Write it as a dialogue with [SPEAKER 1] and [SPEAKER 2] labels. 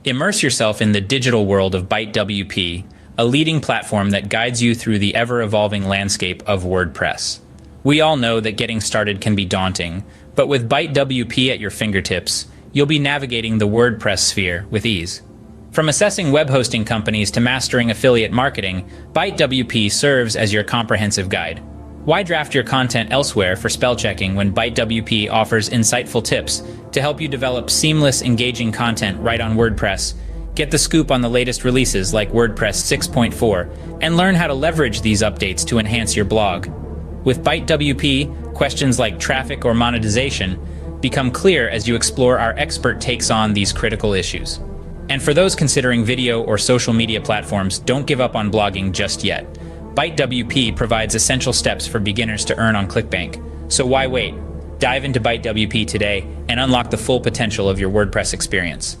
[SPEAKER 1] Immerse yourself in the digital world of ByteWP, a leading platform that guides you through the ever-evolving landscape of WordPress. We all know that getting started can be daunting, but with ByteWP at your fingertips, you'll be navigating the WordPress sphere with ease. From assessing web hosting companies to mastering affiliate marketing, ByteWP serves as your comprehensive guide. Why draft your content elsewhere for spell checking when ByteWP offers insightful tips to help you develop seamless, engaging content right on WordPress? Get the scoop on the latest releases like WordPress 6.4 and learn how to leverage these updates to enhance your blog. With ByteWP, questions like traffic or monetization become clear as you explore our expert takes on these critical issues. And for those considering video or social media platforms, don't give up on blogging just yet. ByteWP provides essential steps for beginners to earn on ClickBank. So why wait? Dive into ByteWP today and unlock the full potential of your WordPress experience.